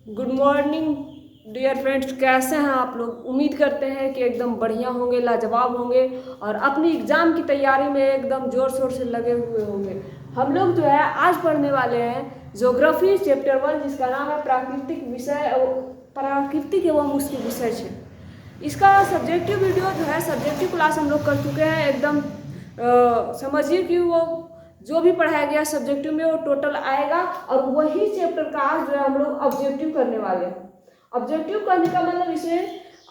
Good morning dear friends, कैसे हैं आप लोग। उम्मीद करते हैं कि एकदम बढ़िया होंगे, लाजवाब होंगे और अपनी एग्ज़ाम की तैयारी में एकदम ज़ोर शोर से लगे हुए होंगे। हम लोग जो है आज पढ़ने वाले हैं ज्योग्राफी चैप्टर 1, जिसका नाम है प्राकृतिक एवं उसके विषय है। इसका सब्जेक्टिव वीडियो जो है, सब्जेक्टिव क्लास हम लोग कर चुके हैं। एकदम समझिए कि वो जो भी पढ़ाया गया सब्जेक्टिव में वो टोटल आएगा और वही चैप्टर का आज जो है हम लोग ऑब्जेक्टिव करने वाले हैं। ऑब्जेक्टिव करने का मतलब इसे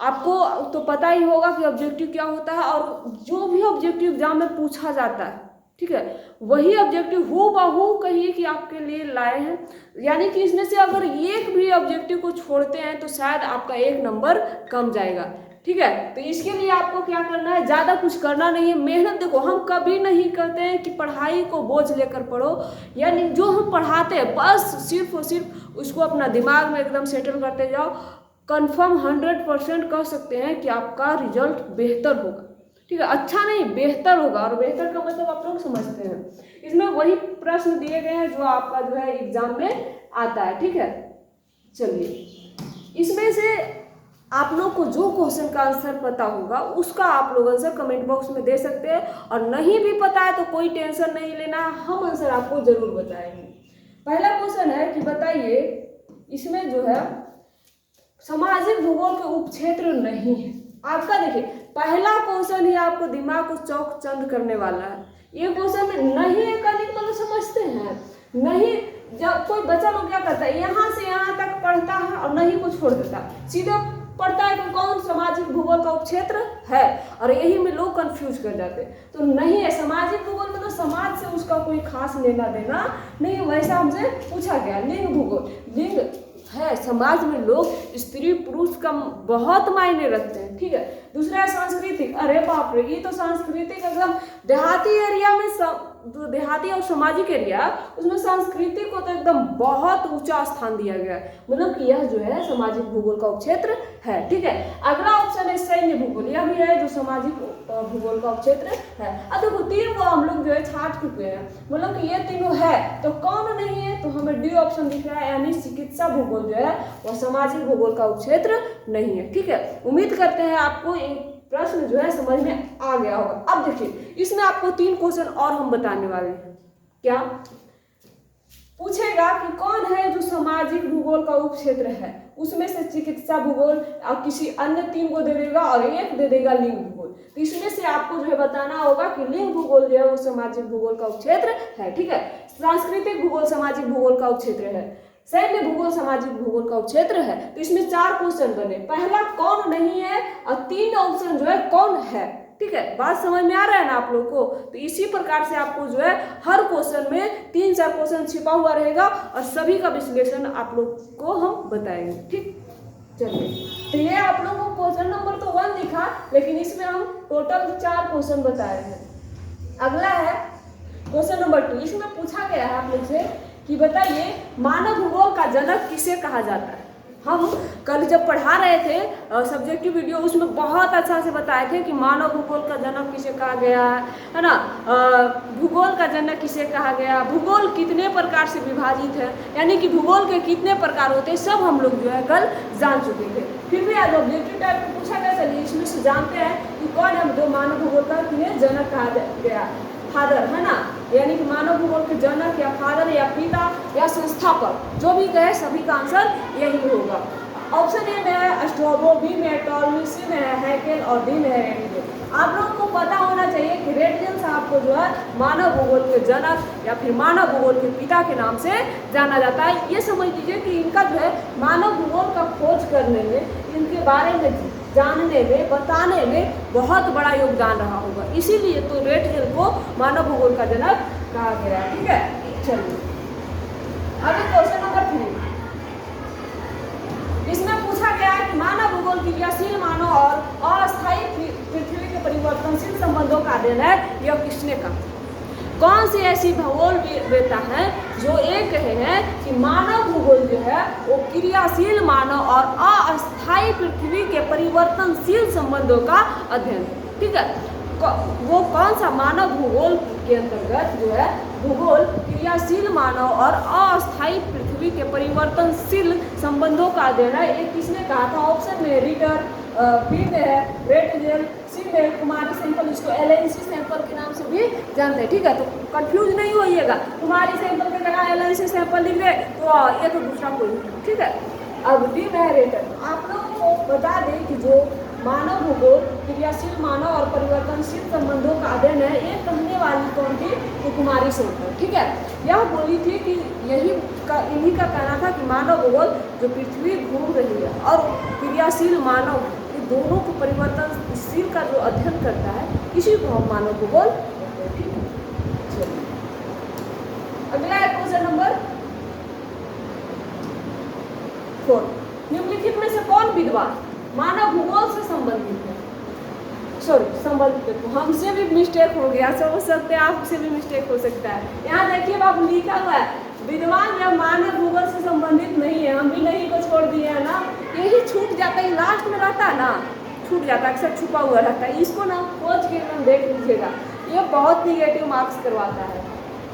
आपको तो पता ही होगा कि ऑब्जेक्टिव क्या होता है और जो भी ऑब्जेक्टिव एग्जाम में पूछा जाता है, ठीक है, वही ऑब्जेक्टिव हूबहू कहिए कि आपके लिए लाए हैं। यानी कि इसमें से अगर एक भी ऑब्जेक्टिव को छोड़ते हैं तो शायद आपका 1 नंबर कम जाएगा, ठीक है। तो इसके लिए आपको क्या करना है, ज़्यादा कुछ करना नहीं है, मेहनत। देखो, हम कभी नहीं कहते हैं कि पढ़ाई को बोझ लेकर पढ़ो, यानी जो हम पढ़ाते हैं बस सिर्फ और सिर्फ उसको अपना दिमाग में एकदम सेटल करते जाओ। कंफर्म 100% कह सकते हैं कि आपका रिजल्ट बेहतर होगा, ठीक है। अच्छा नहीं, बेहतर होगा, और बेहतर का मतलब आप लोग समझते हैं। इसमें वही प्रश्न दिए गए हैं जो आपका जो है एग्जाम में आता है, ठीक है। चलिए, इसमें से आप लोग को जो क्वेश्चन का आंसर पता होगा उसका आप लोग आंसर कमेंट बॉक्स में दे सकते हैं, और नहीं भी पता है तो कोई टेंशन नहीं लेना, हम आंसर आपको जरूर बताएंगे। पहला क्वेश्चन है कि बताइए, इसमें जो है सामाजिक भूगोल के उपक्षेत्र नहीं है। आपका देखिए, पहला क्वेश्चन ही आपको दिमाग को चौकचंद करने वाला है। ये क्वेश्चन में नहीं है का मतलब समझते हैं नहीं। जब कोई बच्चा लोग क्या करता है, यहाँ से यहाँ तक पढ़ता है और नहीं को छोड़ देता, सीधे पढ़ता है कि कौन सामाजिक भूगोल का उपक्षेत्र है, और यही में लोग कंफ्यूज कर जाते हैं। तो नहीं है, सामाजिक भूगोल में तो समाज से उसका कोई खास लेना देना नहीं। वैसा हमसे पूछा गया लिंग भूगोल, लिंग है, समाज में लोग स्त्री पुरुष का बहुत मायने रखते हैं, ठीक है। दूसरा है सांस्कृतिक। अरे बाप रे, ये तो सांस्कृतिक एकदम देहाती एरिया में तो देहाती और सामाजिक एरिया, उसमें सांस्कृतिक को तो एकदम बहुत ऊंचा स्थान दिया गया है। मतलब कि यह जो है सामाजिक भूगोल का उपक्षेत्र है, ठीक है। अगला ऑप्शन है सैन्य भूगोल, यह भी है जो सामाजिक भूगोल का उपक्षेत्र है। अब देखो, 3 को हम लोग जो है छाट चुके हैं, मतलब कि ये तीनों है तो कौन नहीं है, तो हमें डी ऑप्शन दिख रहा है, यानी चिकित्सा भूगोल जो है वह सामाजिक भूगोल का उपक्षेत्र नहीं है, ठीक है। उम्मीद करते हैं आपको एक प्रश्न जो है समझ में आ गया होगा। अब देखिए, इसमें आपको 3 क्वेश्चन और हम बताने वाले हैं। क्या पूछेगा कि कौन है जो सामाजिक भूगोल का उपक्षेत्र है, उसमें से चिकित्सा भूगोल और किसी अन्य 3 को दे देगा और 1 दे देगा लिंग भूगोल। तो इसमें से आपको जो है बताना होगा कि लिंग भूगोल जो है वो सामाजिक भूगोल का उपक्षेत्र है, ठीक है। सांस्कृतिक भूगोल सामाजिक भूगोल का उपक्षेत्र है, सैन्य भूगोल सामाजिक भूगोल का उपक्षेत्र है। तो इसमें 4 क्वेश्चन बने, पहला कौन नहीं है और 3 ऑप्शन जो है कौन है, ठीक है। बात समझ में आ रहा है ना आप लोग को। तो इसी प्रकार से आपको जो है हर क्वेश्चन में 3-4 क्वेश्चन छिपा हुआ रहेगा और सभी का विश्लेषण आप लोग को हम बताएंगे, ठीक। चलिए, तो ये आप लोगों को क्वेश्चन नंबर तो 1 दिखा, लेकिन इसमें हम टोटल 4 क्वेश्चन बताए हैं। अगला है क्वेश्चन नंबर 2। इसमें पूछा गया है आप लोग से कि बताइए, मानव भूगोल का जनक किसे कहा जाता है। हम कल जब पढ़ा रहे थे सब्जेक्टिव वीडियो, उसमें बहुत अच्छा से बताए थे कि मानव भूगोल का जनक किसे कहा गया है ना। भूगोल का जनक किसे कहा गया, भूगोल कितने प्रकार से विभाजित है, यानी कि भूगोल के कितने प्रकार होते हैं, सब हम लोग जो है कल जान चुके थे। फिर भी आज ऑब्जेक्टिव टाइप में पूछा गया, चलिए इसमें से जानते हैं कि कौन है जो मानव भूगोल का किन्हें जनक कहा गया, फादर है ना, यानी कि मानव भूगोल के जनक या फादर या पिता या संस्थापक, जो भी कहे सभी का आंसर यही होगा। ऑप्शन ए में है स्ट्रैबो, बी में है टॉलमी, सी में है हैकेल और डी में है रेटजेन। आप लोगों को पता होना चाहिए कि रेटजेन साहब को जो है मानव भूगोल के जनक या फिर मानव भूगोल के पिता के नाम से जाना जाता है। ये समझ लीजिए कि इनका जो है मानव भूगोल का खोज करने में, इनके बारे में जानने में, बताने में बहुत बड़ा योगदान रहा होगा, इसीलिए तो रेटजेन को मानव भूगोल का जनक कहा गया है, ठीक है। चलिए, अभी क्वेश्चन नंबर 3। इसमें पूछा गया है कि मानव भूगोल क्रियाशील मानव और अस्थायी पृथ्वी के परिवर्तनशील संबंधों का अध्ययन है, यह किसने कहा। कौन सी ऐसी भूगोलवेत्ता है जो ये कहे हैं कि मानव भूगोल जो है वो क्रियाशील मानव और अस्थायी पृथ्वी के परिवर्तनशील संबंधों का अध्ययन, ठीक है। वो कौन सा मानव भूगोल के अंतर्गत जो है भूगोल क्रियाशील मानव और अस्थायी पृथ्वी के परिवर्तनशील संबंधों का अध्ययन है। ये किसने कहा था? ऑप्शन में रीडर, बी में है रेटजेल, सी में कुमारी सैंपल, इसको एलएनसी सैंपल के नाम से भी जानते हैं। ठीक है, तो कंफ्यूज नहीं होइएगा, कुमारी सैंपल की जगह एलएनसी सैंपल लिख दे तो ये तो दूसरा कोई नहीं। ठीक है, अब डी में है रेटर। आप लोगों को बता दें कि जो मानव भूगोल क्रियाशील मानव और परिवर्तनशील संबंधों का अध्ययन है, ये कहने वाली कौन थी? तो कुमारी सैंपल। ठीक है, यह बोली थी कि इन्हीं का कहना था कि मानव भूगोल जो पृथ्वी घूम रही है और क्रियाशील मानव, ये दोनों को परिवर्तनशील का जो अध्ययन करता है, इसी को हम मानव भूगोल कहते हैं। ठीक है, चलिए अगला है क्वेश्चन नंबर 4। निम्नलिखित में से कौन विद्वान मानव भूगोल से संबंधित है? सॉरी, संबंधित, हमसे भी मिस्टेक हो गया, समझ सकते हैं, आपसे भी मिस्टेक हो सकता है। यहाँ देखिए बाबू लिखा हुआ है विद्वान या मानव भूगोल से संबंधित नहीं है। हम भी नहीं को छोड़ दिए है ना, यही छूट जाता है, लास्ट में रहता है ना, छूट जाता है, अक्सर छुपा हुआ रहता है। इसको ना खोज के एकदम देख लीजिएगा, ये बहुत निगेटिव मार्क्स करवाता है।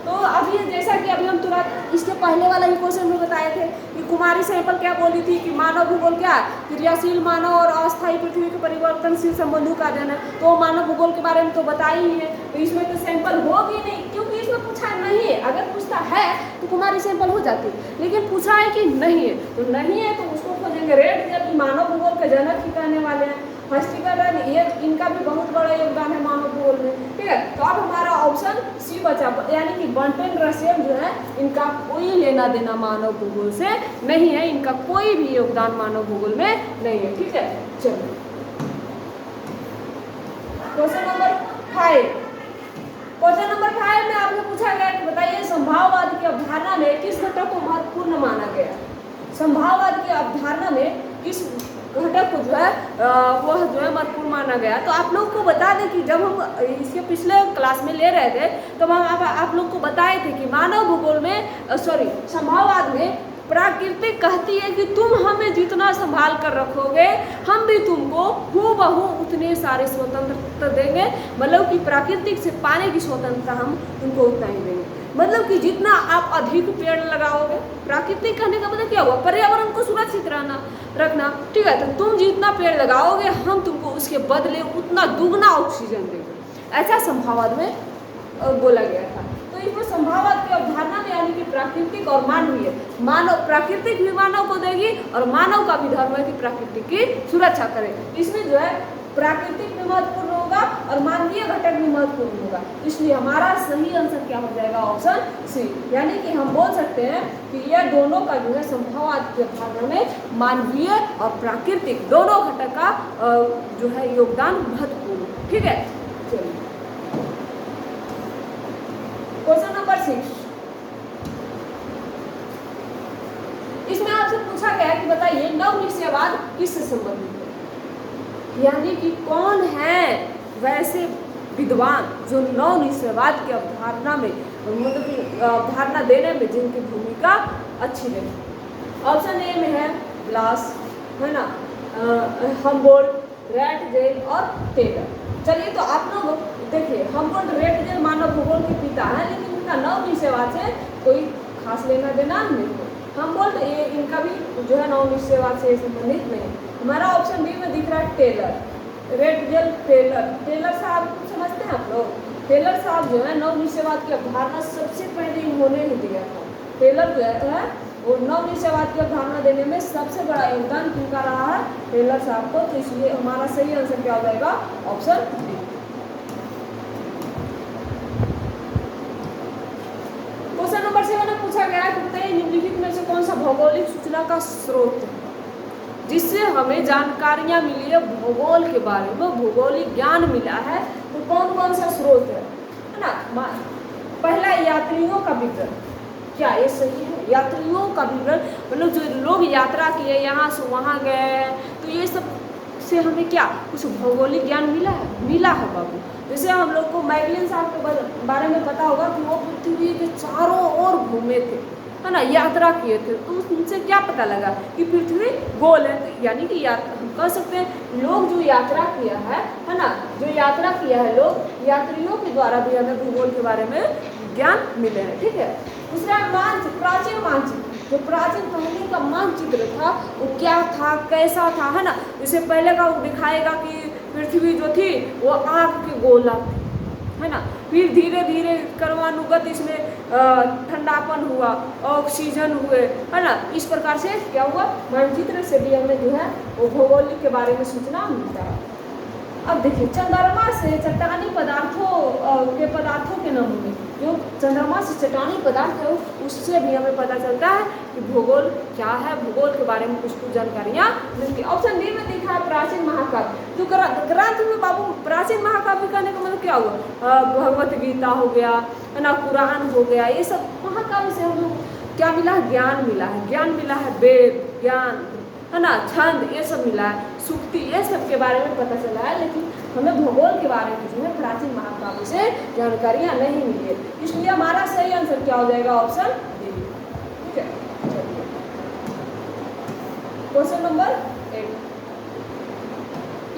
तो अभी जैसा कि अभी हम तुरंत इसके पहले वाला ही क्वेश्चन में बताए थे कि कुमारी सैंपल क्या बोली थी कि मानव भूगोल क्या क्रियाशील मानव और अस्थायी पृथ्वी के परिवर्तनशील संबंधों का अध्ययन है, तो मानव भूगोल के बारे में तो बताई ही है, तो इसमें तो सैंपल होगी नहीं, क्योंकि इसमें पूछा नहीं है। अगर पूछता है तो कुमारी सैंपल हो जाती, लेकिन पूछा है कि नहीं है, तो नहीं है तो उसको खोजेंगे। रेट जब मानव भूगोल के जनक ही कहने वाले हैं, हस्तिकरण, ये इनका भी बहुत बड़ा योगदान है मानव भूगोल में। ठीक है, तो अब हमारा ऑप्शन सी बचा, यानी कि बंटन रसेल जो है इनका कोई लेना देना मानव भूगोल से नहीं है, इनका कोई भी योगदान मानव भूगोल में नहीं है। ठीक है, चलिए क्वेश्चन नंबर 5। क्वेश्चन नंबर 5 में आपने पूछा गया कि बताइए संभाववाद की अवधारणा में किस घटक को महत्वपूर्ण माना गया? संभाववाद की अवधारणा में किस घटक को जो है वह जो है महत्वपूर्ण माना गया? तो आप लोग को बता दें कि जब हम इसके पिछले क्लास में ले रहे थे तो हम आप लोग को बताए थे कि मानव भूगोल में संभाववाद में प्रकृति कहती है कि तुम हमें जितना संभाल कर रखोगे हम भी तुमको हूबहू उतने सारे स्वतंत्रता देंगे, मतलब कि प्राकृतिक से पाने की स्वतंत्रता हम तुमको उतना ही देंगे। मतलब कि जितना आप अधिक पेड़ लगाओगे, प्राकृतिक कहने का मतलब क्या हुआ? पर्यावरण को सुरक्षित रखना। ठीक है, तो तुम जितना पेड़ लगाओगे हम तुमको उसके बदले उतना दुगना ऑक्सीजन देंगे, ऐसा संभाववाद में बोला गया था। तो इसमें संभाववाद की अवधारणा में यानी कि प्राकृतिक और मानवीय, मानव प्राकृतिक भी मानव को देगी और मानव का भी धर्म है कि प्राकृतिक की सुरक्षा करे। इसमें जो है प्राकृतिक भी महत्वपूर्ण होगा और मानवीय घटक भी महत्वपूर्ण होगा, इसलिए हमारा सही आंसर क्या हो जाएगा? Option C. यानी कि हम बोल सकते हैं कि यह दोनों का जो है संभाववाद की अवधारणा में मानवीय और प्राकृतिक दोनों घटक का जो है योगदान महत्वपूर्ण। ठीक है, चलिए क्वेश्चन नंबर 6। इसमें आपसे पूछा गया कि बताइए नव निश्चयवाद किससे संबंधित है? यानी कि कौन है वैसे विद्वान जो नव निश्चयवाद की अवधारणा में मतलब कि अवधारणा देने में जिनकी भूमिका अच्छी रही? ऑप्शन ए में है ब्लास, है ना, हम्बोल्ट, रेटजेल और टेलर। चलिए तो आप लोग देखिए, हम्बोल्ट, रेटजेल मानव भूगोल के पिता हैं, लेकिन इनका नव निश्चयवाद से कोई खास लेना देना नहीं है। हम्बोल्ट ये इनका भी जो है नव निश्चयवाद से संबंधित नहीं। हमारा ऑप्शन बी में दिख रहा है टेलर, रेटजेल, टेलर। टेलर साहब समझते हैं आप लोग? टेलर साहब जो है नव निश्चयवाद की अवधारणा सबसे पहले इन्होंने ही दिया था। टेलर जो है वो नव निश्चयवाद की अवधारणा देने में सबसे बड़ा योगदान किनका रहा है? टेलर साहब को। तो इसलिए हमारा सही आंसर क्या हो जाएगा? Option B. क्वेश्चन नंबर 7 में पूछा गया है निम्नलिखित में से कौन सा भौगोलिक सूचना का स्रोत है जिससे हमें जानकारियां मिली है भूगोल के बारे में, भौगोलिक ज्ञान मिला है, तो कौन कौन सा स्रोत है ना? पहला यात्रियों का विवरण, क्या ये सही है? यात्रियों का विवरण मतलब जो लोग यात्रा किए यहाँ से वहाँ गए, तो ये सब से हमें क्या कुछ भौगोलिक ज्ञान मिला है? मिला है बाबू। जैसे हम लोग को मैगलिन साहब के बारे में पता होगा कि वो पृथ्वी के चारों ओर घूमे थे, है ना, यात्रा किए थे, तो उनसे क्या पता लगा कि पृथ्वी गोल है। तो यानी कि हम कह सकते हैं लोग जो यात्रा किया है ना, जो यात्रा किया है लोग, यात्रियों के द्वारा भी हमें भूगोल के बारे में ज्ञान मिले हैं। ठीक है, दूसरा मानचित्र, प्राचीन मानचित्र। जो प्राचीन पहले का मानचित्र था वो क्या था, कैसा था, है ना। जैसे पहले का वो दिखाएगा कि पृथ्वी जो थी वो आग की गोला थी, है ना। फिर धीरे धीरे क्रमानुगत इसमें ठंडापन हुआ, ऑक्सीजन हुए, है ना। इस प्रकार से क्या हुआ, मानचित्र से भी हमें जो है वो भौगोलिक के बारे में सूचना मिलता है। अब देखिए चंद्रमा से चट्टानी पदार्थों के नमूने, जो चंद्रमा से चट्टानी पदार्थ है उससे भी हमें पता चलता है कि भूगोल क्या है, भूगोल के बारे में कुछ जानकारियाँ मिलती है। ऑप्शन डी में देखा है प्राचीन महाकाव्य। जो ग्रंथ में बाबू प्राचीन महाकाव्य कहने का मतलब क्या हुआ, भगवत गीता हो गया, है ना, कुरान हो गया, ये सब महाकाव्य से हम लोग क्या मिला है, ज्ञान मिला है, ज्ञान मिला है, वेद ज्ञान, है ना, छंद, ये सब मिला है, सूक्ति, ये सब के बारे में पता चला है। लेकिन हमें भूगोल के बारे में जो है प्राचीन महाकाव्य से जानकारियाँ नहीं मिली है, इसलिए हमारा सही आंसर क्या हो जाएगा, ऑप्शन डी। ठीक है, क्वेश्चन नंबर 8,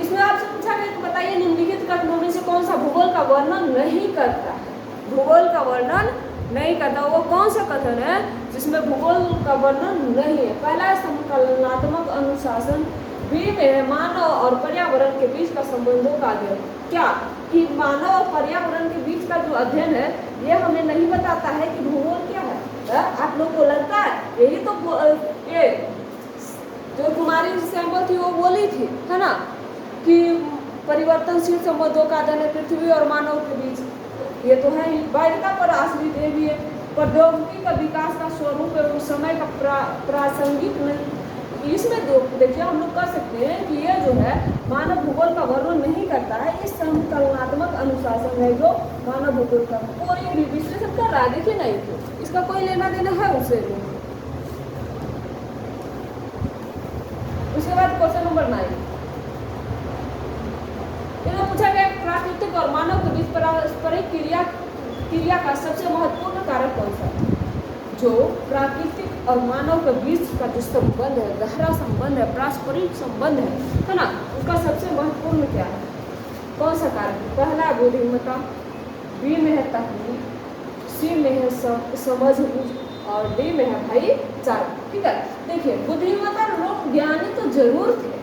इसमें आपसे पूछा गया कि बताइए निम्नलिखित कथनों में से कौन सा भूगोल का वर्णन नहीं करता है। भूगोल का वर्णन नहीं करता, वो कौन सा कथन है जिसमें भूगोल का वर्णन नहीं है। पहला है संकलनात्मक अनुशासन, बी में है मानव और पर्यावरण के बीच का संबंधों का अध्ययन। क्या कि मानव और पर्यावरण के बीच का जो अध्ययन है ये हमें नहीं बताता है कि भूगोल क्या है। आप लोग को लगता है यही तो ये जो कुमारी सैंपल थी वो बोली थी, है ना, कि परिवर्तनशील संबंधों का अध्ययन है पृथ्वी और मानव के बीच, ये तो है ही। वैधता पर आश्रित है भी है, प्रौद्योगिकी का विकास का स्वरूप है, उस समय का प्रासंगिक नहीं। इसमें देखिए हम लोग कर सकते हैं कि ये जो है मानव भूगोल का वर्णन नहीं करता है, ये संकलनात्मक अनुशासन है जो मानव भूगोल का कोई विश्लेषण कर रहा है। देखिए नहीं तो इसका कोई लेना देना है उससे। उसके बाद क्वेश्चन नंबर 9, इन्हें पूछा गया प्राकृतिक और मानव के बीच पारस्परिक क्रिया का सबसे महत्वपूर्ण कारक कौन सा है। जो प्राकृतिक और मानव के बीच का जो संबंध है, गहरा संबंध है, पारस्परिक संबंध है ना, उसका सबसे महत्वपूर्ण क्या है, कौन सा कारक। पहला बुद्धिमत्ता, बी में है तकनीक, सी में है समझ और डी में है भाईचारा। ठीक है, देखिए बुद्धिमत्ता लोग ज्ञानी तो जरूर थे,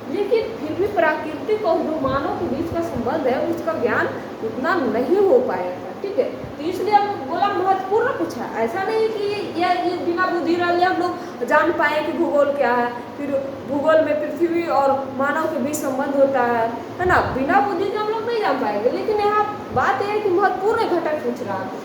लेकिन फिर भी प्राकृतिक और जो मानव के बीच का संबंध है उसका ज्ञान उतना नहीं हो पाएगा। ठीक है, तो इसलिए हम बोला महत्वपूर्ण पूछा, ऐसा नहीं कि ये बिना बुद्धि रहे हम लोग जान पाए कि भूगोल क्या है। फिर भूगोल में पृथ्वी और मानव के बीच संबंध होता है ना, बिना बुद्धि के हम लोग नहीं जान पाएंगे। लेकिन यहाँ बात यह है कि महत्वपूर्ण घटक पूछ रहा है,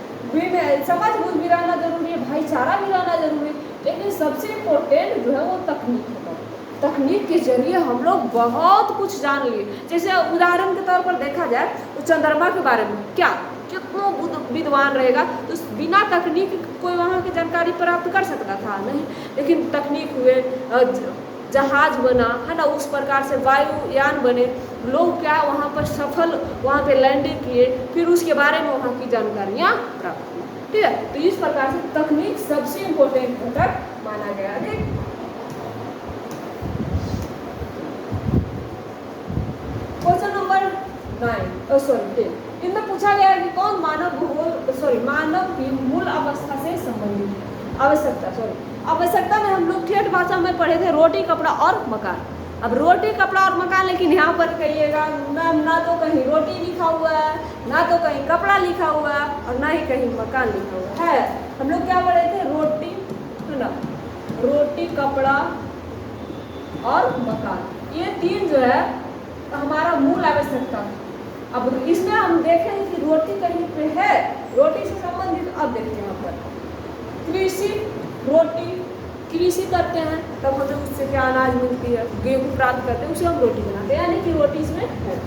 समझ बुझ भी रहना जरूरी है, भाईचारा भी रहना जरूरी है, लेकिन सबसे इम्पोर्टेंट जो है वो तकनीक है। तकनीक के जरिए हम लोग बहुत कुछ जान लिए। जैसे उदाहरण के तौर पर देखा जाए तो चंद्रमा के बारे में क्या कितना विद्वान रहेगा, तो बिना तकनीक कोई वहाँ की जानकारी प्राप्त कर सकता था नहीं। लेकिन तकनीक हुए, जहाज बना, है ना, उस प्रकार से वायुयान बने, लोग क्या वहाँ पर सफल वहाँ पे लैंडिंग किए, फिर उसके बारे में वहाँ की जानकारियाँ प्राप्त हुई। ठीक है, तो इस प्रकार से तकनीक सबसे इम्पोर्टेंट घटक माना गया। ठीक, क्वेश्चन नंबर 10, इनमें पूछा गया है कि कौन मानव की मूल अवस्था से संबंधित आवश्यकता में हम लोग ठेठ भाषा में पढ़े थे रोटी कपड़ा और मकान। अब रोटी कपड़ा और मकान, लेकिन यहाँ पर कहिएगा ना तो कहीं रोटी लिखा हुआ है, ना तो कहीं कपड़ा लिखा हुआ है, और ना ही कहीं मकान लिखा हुआ है। हम लोग क्या पढ़े थे, रोटी, है ना, रोटी कपड़ा और मकान, ये तीन जो है हमारा मूल आवश्यकता। अब इसमें हम देखें कि रोटी कहीं पे है, रोटी से संबंधित। अब देखते हैं यहाँ पर कृषि, रोटी, कृषि करते हैं तब हमें उससे क्या अनाज मिलती है, गेहूँ प्राप्त करते हैं, उसे हम रोटी बनाते हैं, यानी कि रोटी इसमें है।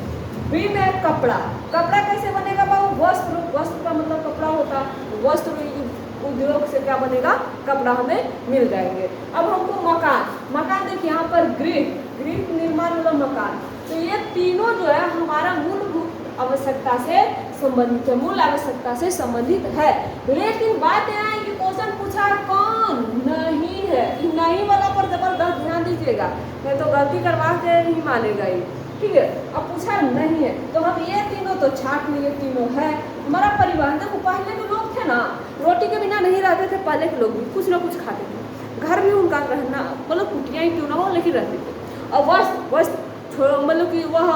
बी में कपड़ा, कपड़ा कैसे बनेगा बाबू, वस्त्र, वस्त्र का मतलब कपड़ा होता है, वस्त्र उद्योग से क्या बनेगा, कपड़ा हमें मिल जाएंगे। अब हमको मकान, मकान देखिए यहाँ पर गृह निर्माण मतलब मकान, तो ये तीनों जो है हमारा मूलभूत आवश्यकता से संबंधित है, मूल आवश्यकता से संबंधित है। लेकिन बात यह है कि क्वेश्चन पूछा कौन नहीं है, नहीं वाला पर जबरदस्त ध्यान दीजिएगा, नहीं तो गलती करवा के ही मानेगा ये। ठीक है, अब पूछा नहीं है तो हम ये तीनों तो छाट लिए, तीनों है हमारा परिवहन। देखो पहले के लोग थे ना, रोटी के बिना नहीं रहते थे, पहले के लोग भी कुछ ना कुछ खाते थे, घर भी उनका रहना मतलब कुटिया ही क्यों ना हो लेकिन रहते थे। और वस्त्र मतलब कि वह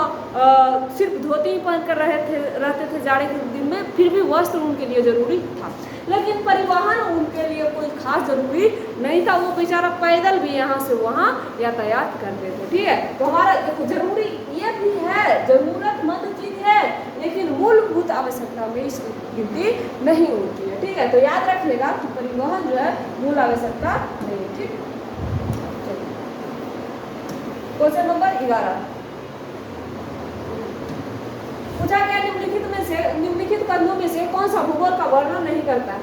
सिर्फ धोती ही पहन कर रहते थे जाड़े के दिन में, फिर भी वस्त्र उनके लिए जरूरी था। लेकिन परिवहन उनके लिए कोई खास जरूरी नहीं था, वो बेचारा पैदल भी यहाँ से वहाँ यातायात करते थे। ठीक है, तो हमारा देखो जरूरी ये भी है, जरूरतमंद चीज है, लेकिन मूलभूत आवश्यकता में इसकी गिनती नहीं होती है। ठीक है, तो याद रखिएगा कि परिवहन जो है मूल आवश्यकता नहीं है। ठीक, क्वेश्चन नंबर 11 पूछा गया निम्नलिखित कथनों में से कौन सा भूगोल का वर्णन नहीं करता है?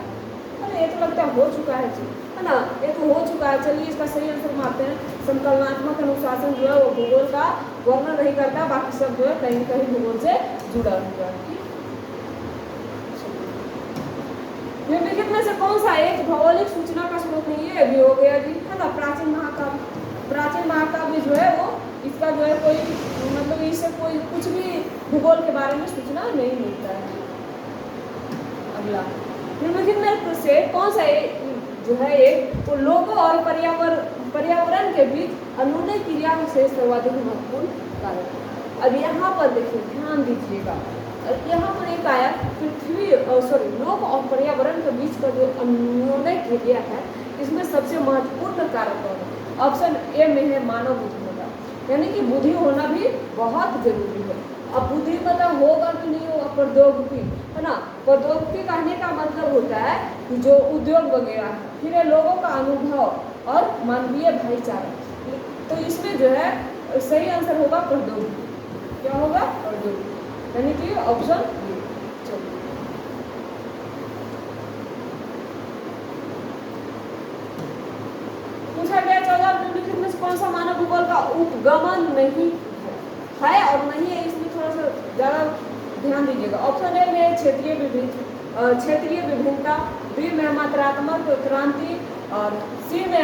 अरे ये तो लगता है हो चुका है जी, है ना, ये तो हो चुका है। चलिए इसका सही आंसर मानते हैं। संकलनात्मक अनुशासन जो है वो भूगोल का वर्णन नहीं करता, बाकी सब जो है कहीं न कहीं भूगोल से जुड़ा हुआ है। निम्नलिखित में से कौन सा एक भौगोलिक सूचना का स्रोत नहीं है? भी हो गया जी, है ना, प्राचीन महाकाव्य जो है वो इसका जो है कोई मतलब इससे कोई कुछ भी भूगोल के बारे में सूचना नहीं मिलता है। अगला, निम्नलिखित में से कौन सा जो है एक तो लोगों और पर्यावरण के बीच अनुनय क्रिया से सर्वाधिक महत्वपूर्ण कारक है। अब यहाँ पर देखिए, ध्यान दीजिएगा, यहाँ पर एक आया लोग और पर्यावरण के बीच का जो अनुनय क्रिया है, इसमें सबसे महत्वपूर्ण कारक कौन है? ऑप्शन ए में है मानव बुद्धि होना, यानी कि बुद्धि होना भी बहुत जरूरी है। अब बुद्धि मतलब होगा कि नहीं होगा, प्रौद्योगिकी, है ना, प्रौद्योगिकी कहने का मतलब होता है कि जो उद्योग वगैरह है, फिर है लोगों का अनुभव और मानवीय भाईचारा। तो इसमें जो है सही आंसर होगा प्रौद्योगिकी। क्या होगा? प्रौद्योगिकी, यानी कि ऑप्शन बी। पूछा गया 14 निम्नलिखित में से कौन सा मानव भूगोल का उपगमन नहीं है और नहीं है, इसमें थोड़ा सा ज़्यादा ध्यान दीजिएगा। ऑप्शन ए में क्षेत्रीय विभिन्नता, बी में मात्रात्मक क्रांति, और सी में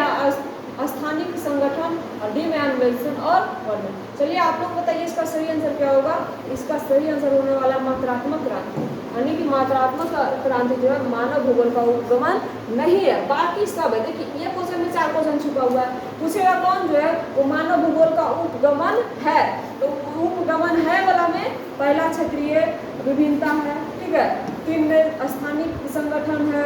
स्थानिक संगठन, और डी में अन्वेषण और वर्णन। चलिए आप लोग बताइए इसका सही आंसर क्या होगा? इसका सही आंसर होने वाला मात्रात्मक क्रांति, यानी कि मात्रात्मक क्रांति जो है मानव भूगोल का उपगमन नहीं है, बाकी सब है। देखिए ये क्वेश्चन में 4 क्वेश्चन छुपा हुआ है, पूछेगा कौन जो है वो मानव भूगोल का उपगमन है। तो उपगमन है वाला में पहला क्षेत्रीय विभिन्नता है, ठीक है, 3 में स्थानिक संगठन है,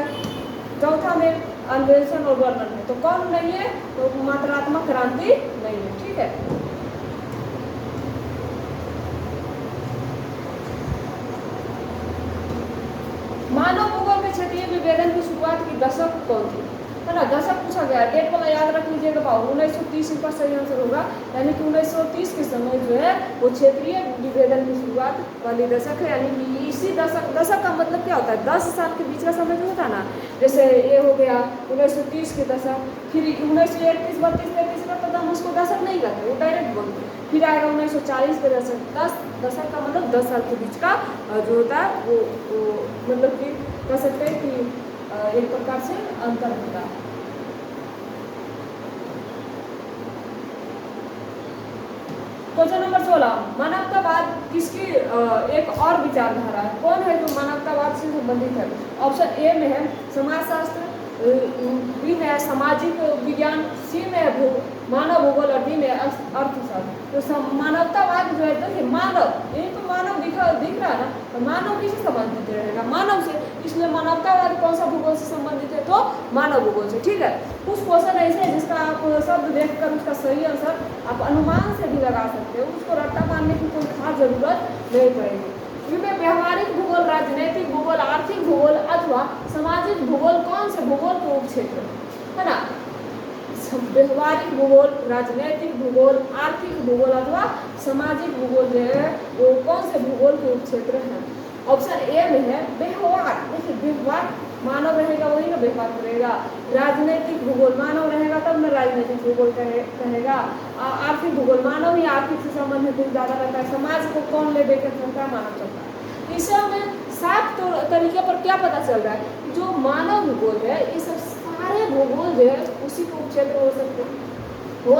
चौथा में अन्वेषण और वर्णन है। तो कौन नहीं है? तो मात्रात्मक क्रांति नहीं है। ठीक है, मानव भूगोल के क्षेत्रीय विभेदन की शुरुआत की दशक कौन थी? है ना, दशक पूछा गया, डेट वाला याद रख लीजिएगा। 1930 इनका सही आंसर होगा, यानी कि 1930 के समय जो है वो क्षेत्रीय विभेदन की शुरुआत वाली दशक है। यानी कि इसी दशक का मतलब क्या होता है? 10 साल के बीच का समय जो होता है ना, जैसे ये हो गया 1930 के दशक, फिर 1931, 32, 33 का पता हम उसको दशक नहीं करते, वो डायरेक्ट बोलते। फिर आएगा 1940 के दशक। 10 दशक का मतलब 10 साल के बीच का जो होता है वो मतलब कि कह सकते हैं कि एक प्रकार से अंतर होता है। क्वेश्चन नंबर 16, मानवतावाद किसकी एक और विचारधारा है? कौन है जो मानवतावाद से संबंधित है? ऑप्शन ए में है समाजशास्त्र, बी में है सामाजिक विज्ञान, सी में है मानव भूगोल, और डी में अर्थशास्त्र। तो मानवतावाद जो है, देखिए मानव, ये तो मानव दिख रहा है ना, तो मानव किससे संबंधित रहेगा? मानव से। इसलिए मानवतावाद कौन सा भूगोल से संबंधित है? तो मानव भूगोल से। ठीक है, कुछ क्वेश्चन ऐसे है जिसका आप शब्द देखकर उसका सही आंसर आप अनुमान से भी लगा सकते हो, उसको रट्टा मारने की कोई खास जरूरत नहीं पड़ेगी। इनमें व्यवहारिक भूगोल, राजनीतिक भूगोल, आर्थिक भूगोल अथवा सामाजिक भूगोल कौन से भूगोल के उपक्षेत्र है ना? व्यवहारिक भूगोल, राजनीतिक भूगोल, आर्थिक भूगोल अथवा सामाजिक भूगोल जो है वो कौन से भूगोल के उपक्षेत्र हैं? ऑप्शन ए में है व्यवहार। देखिए व्यवहार मानव रहेगा वही ना व्यवहार करेगा। राजनीतिक भूगोल मानव रहेगा तब ना राजनीतिक भूगोल कहेगा। आर्थिक भूगोल मानव ही आर्थिक से संबंधित ज़्यादा रहता है। समाज को कौन ले देकर चलता है? मानव चलता है। इससे हमें साफ तरीके पर क्या पता चल रहा है? जो मानव भूगोल है ये सब सारे भूगोल जो है उसी के उपक्षेत्र हो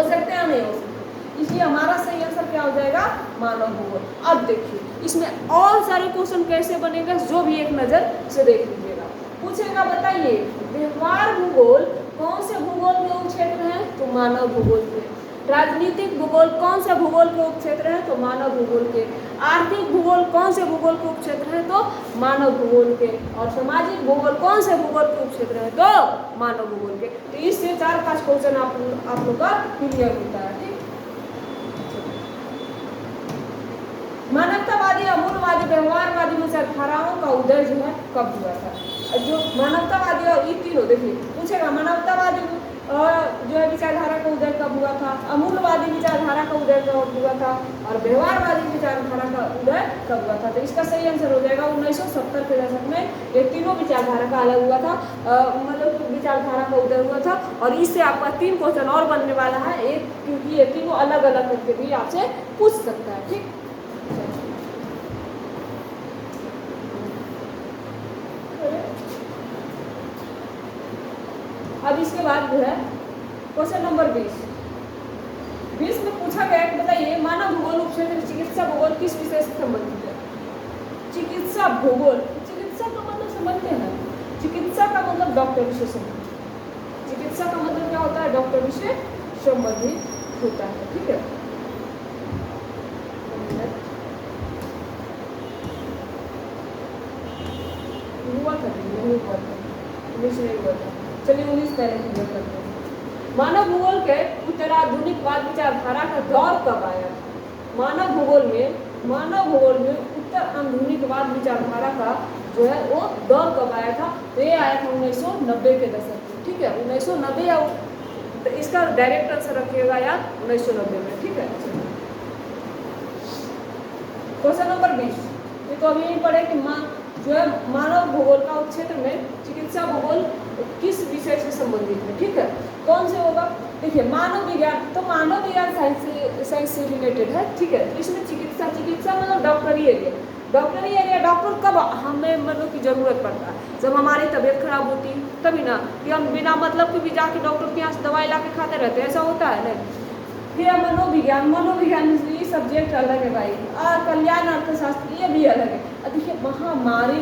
सकते हैं या नहीं हो सकते। इसलिए हमारा सही आंसर क्या हो जाएगा? मानव भूगोल। अब देखिए इसमें और सारे क्वेश्चन कैसे बनेगा जो भी एक नज़र से देख लीजिएगा। पूछेगा बताइए व्यवहार भूगोल कौन से भूगोल के उपक्षेत्र हैं? तो मानव भूगोल के। राजनीतिक भूगोल कौन से भूगोल के उपक्षेत्र है? तो मानव भूगोल के। आर्थिक भूगोल कौन से भूगोल के उपक्षेत्र है? तो मानव भूगोल के। और सामाजिक भूगोल कौन से भूगोल के उपक्षेत्र है? तो मानव भूगोल के। तो इससे 4-5 क्वेश्चन आप लोग का क्लियर होता है। ठीक, मानवतावादी, अमूल्यवादी, व्यवहारवादी में से धाराओं का उदय जो है कब हुआ था? जो मानवतावादी और ये तीनों देखिए पूछेगा, मानवतावादी जो है विचारधारा का उदय कब हुआ था, अमूल्यवादी विचारधारा का उदय कब हुआ था, और व्यवहारवादी विचारधारा का उदय कब हुआ था? तो इसका सही आंसर हो जाएगा 1970 के दशक में ये तीनों विचारधारा का अलग हुआ था, मतलब विचारधारा का उदय हुआ था। और इससे आपका 3 क्वेश्चन और बनने वाला है, एक क्योंकि ये तीनों अलग अलग करके भी आपसे पूछ सकता है। ठीक, अब इसके बाद जो है क्वेश्चन नंबर 20 में पूछा गया कि बताइए मानव भूगोल उपक्षेत्र चिकित्सा भूगोल किस विषय से संबंधित है? चिकित्सा भूगोल, चिकित्सा का मतलब समझते हैं, चिकित्सा का मतलब डॉक्टर से संबंधित। चिकित्सा का मतलब क्या होता है? डॉक्टर से संबंधित होता है। ठीक है, हुआ था। चलिए 19 पहले क्लियर करते हैं। मानव भूगोल के उत्तराधुनिकवाद विचारधारा का दौर कब आया? मानव भूगोल में उत्तर आधुनिकवाद विचारधारा का जो है वो दौर कब आया था? तो ये आया था 1990 के दशक में। ठीक है, 1990 या तो इसका डायरेक्ट आंसर रखिएगा यार 1990 में। ठीक है, क्वेश्चन नंबर 20 ये तो अभी यही पढ़े कि जो है मानव भूगोल का क्षेत्र में चिकित्सा भूगोल किस विषय से संबंधित है? ठीक है, कौन से होगा? देखिए मानव विज्ञान, तो मानव विज्ञान साइंस से रिलेटेड है। ठीक है, इसमें चिकित्सा मतलब डॉक्टरी एरिया। डॉक्टर कब हमें मतलब की जरूरत पड़ता है? जब हमारी तबीयत खराब होती है तभी ना, कि हम बिना मतलब के भी जाके डॉक्टर के यहाँ दवाई ला के खाते रहते हैं, ऐसा होता है नहीं। फिर मनोविज्ञान ये सब्जेक्ट अलग है भाई, कल्याण अर्थशास्त्र ये भी अलग है। देखिए महामारी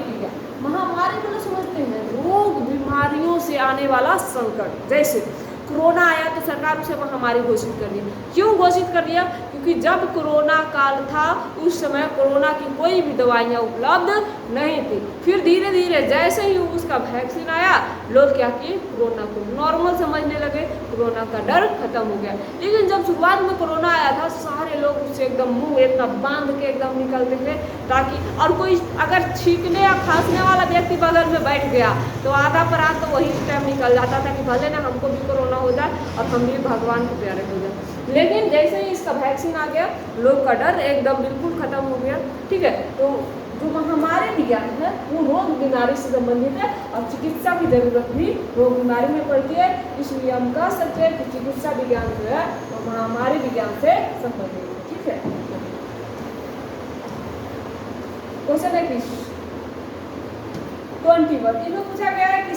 मतलब समझते हैं रोग बीमारियों से आने वाला संकट। जैसे कोरोना आया तो सरकार उसे महामारी घोषित कर दी। क्यों घोषित कर दिया? क्योंकि जब कोरोना काल था उस समय कोरोना की कोई भी दवाइयाँ उपलब्ध नहीं थी। फिर धीरे धीरे जैसे ही उसका वैक्सीन आया लोग क्या किए? कोरोना को नॉर्मल समझने लगे, कोरोना का डर खत्म हो गया। लेकिन जब शुरुआत में कोरोना आया था सारे लोग उससे एकदम मुंह इतना बांध के एकदम निकलते थे, ताकि और कोई अगर छींकने या खांसने वाला व्यक्ति बगल में बैठ गया तो आधा पर आधा तो वही टाइम निकल जाता था कि भले ना हमको भी कोरोना हो जाए और हम भी भगवान के प्यारे हो जाए। लेकिन जैसे ही इसका वैक्सीन आ गया लोग का डर एकदम बिल्कुल खत्म हो गया। ठीक है, तो जो महामारी विज्ञान है वो रोग बीमारी से संबंधित है और चिकित्सा की जरूरत भी रोग बीमारी में पड़ती है। इसलिए हम कह सकते हैं कि चिकित्सा विज्ञान जो है वो महामारी विज्ञान से संबंधित है। ठीक है, क्वेश्चन 21 इसमें पूछा गया है कि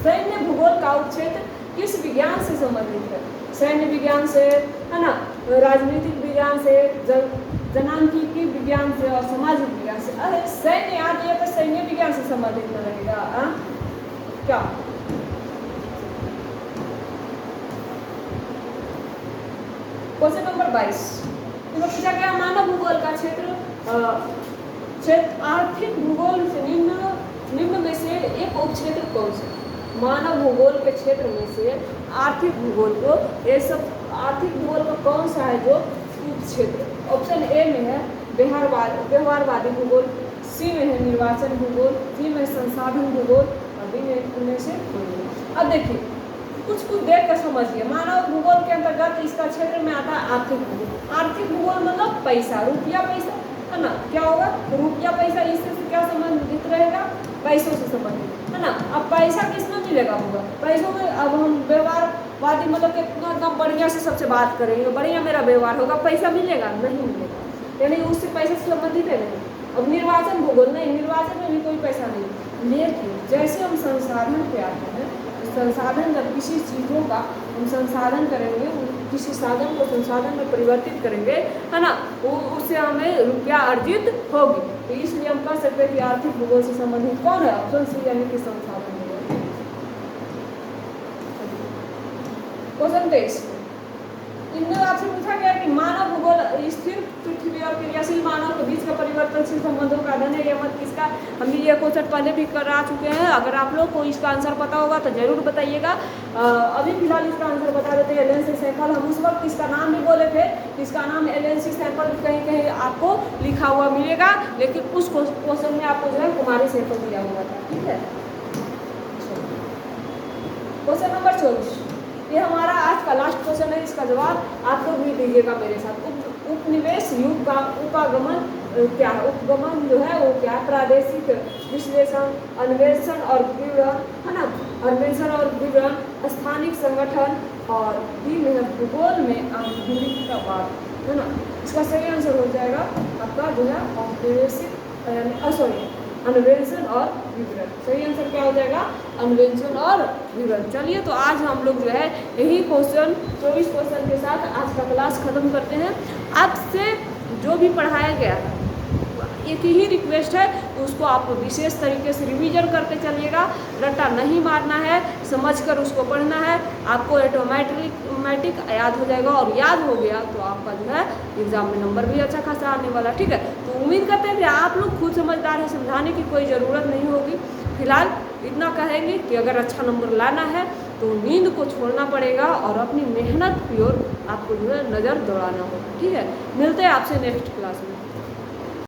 सैन्य भूगोल का उपक्षेत्र किस विज्ञान से संबंधित है? सैन्य विज्ञान से, है ना, राजनीतिक विज्ञान से, जनांकीकी विज्ञान से और सामाजिक विज्ञान से। अरे सैन्य याद है तो सैन्य विज्ञान से संबंधित न रहेगा क्या? क्वेश्चन नंबर 22 पूछा गया मानव भूगोल का क्षेत्र आर्थिक भूगोल से निम्न में से एक उपक्षेत्र कौन सा? मानव भूगोल के क्षेत्र में से आर्थिक भूगोल को ये सब आर्थिक भूगोल का कौन सा है जो उपक्षेत्र? ऑप्शन ए में है व्यवहारवादी भूगोल, सी में है निर्वाचन भूगोल, डी में संसाधन भूगोल और डी में से कोई। अब देखिए कुछ देख कर समझिए, मानव भूगोल के अंतर्गत इसका क्षेत्र में आता है आर्थिक भूगोल। आर्थिक भूगोल मतलब पैसा, रुपया पैसा, है ना। क्या होगा? रुपया पैसा, इससे क्या संबंधित रहेगा? पैसों से संबंधित, है ना। अब पैसा किसमें मिलेगा? होगा पैसों में। अब हम व्यवहारवादी मतलब कितना एकदम बढ़िया से सबसे बात करेंगे, बढ़िया मेरा व्यवहार होगा, पैसा मिलेगा? नहीं मिलेगा, यानी उससे पैसे से संबंधित है नहीं। अब निर्वाचन भूगोल नहीं, निर्वाचन में भी कोई पैसा नहीं। लेकिन जैसे हम संसाधन पे आते हैं, संसाधन जब किसी चीज़ों का हम संसाधन करेंगे, किसी साधन को संसाधन में परिवर्तित करेंगे, है ना, उससे हमें रुपया अर्जित होगी। तो इसलिए हम कह सकते हैं कि आर्थिक भूगोल से संबंधित कौन है? ऑप्शन सी यानी कि संसाधन भूगोल। क्वेश्चन 23 इनमें आपसे पूछा गया कि मानव भूगोल स्थिर पृथ्वी और क्रियाशील मानव के बीच का परिवर्तनशील संबंधों का अध्ययन है। यह मत किसका, हम ये क्वेश्चन पहले भी करा चुके हैं। अगर आप लोग को इसका आंसर पता होगा तो जरूर बताइएगा। अभी फिलहाल इसका आंसर बता देते हैं। एलन सी सैंपल, हम उस वक्त इसका नाम भी बोले थे, इसका नाम एलन सी सैंपल कहीं कहीं आपको लिखा हुआ मिलेगा, लेकिन उस क्वेश्चन में आपको जो है कुमारी सैंपल दिया हुआ था। ठीक है, क्वेश्चन नंबर 24 ये हमारा आज का लास्ट क्वेश्चन है। इसका जवाब आप लोग भी दीजिएगा मेरे साथ। उपनिवेश युग का उपागमन क्या है? उपगमन जो है वो क्या है? प्रादेशिक विश्लेषण, अन्वेषण और विवरण, है ना, अन्वेषण और विवरण, स्थानिक संगठन और भूगोल में आधुनिकतावाद, है ना। इसका सही आंसर हो जाएगा आपका जो है औपनिवेशिक अन्वेषण और विवरण। सही आंसर क्या हो जाएगा? अन्वेषण और विवरण। चलिए तो आज हम लोग जो है यही क्वेश्चन 24 क्वेश्चन के साथ आज का क्लास खत्म करते हैं। आपसे जो भी पढ़ाया गया था एक ही रिक्वेस्ट है, उसको आप विशेष तरीके से रिवीजन करके चलिएगा। रट्टा नहीं मारना है, समझकर उसको पढ़ना है। आपको ऑटोमेटिक याद हो जाएगा, और याद हो गया तो आपका जो है एग्जाम में नंबर भी अच्छा खासा आने वाला। ठीक है, तो उम्मीद करते हैं कि आप लोग खुद समझदार हैं, समझाने की कोई ज़रूरत नहीं होगी। फिलहाल इतना कहेंगे कि अगर अच्छा नंबर लाना है तो नींद को छोड़ना पड़ेगा और अपनी मेहनत की ओर आपको जो है नज़र दौड़ाना होगा। ठीक है, मिलते हैं आपसे नेक्स्ट क्लास में।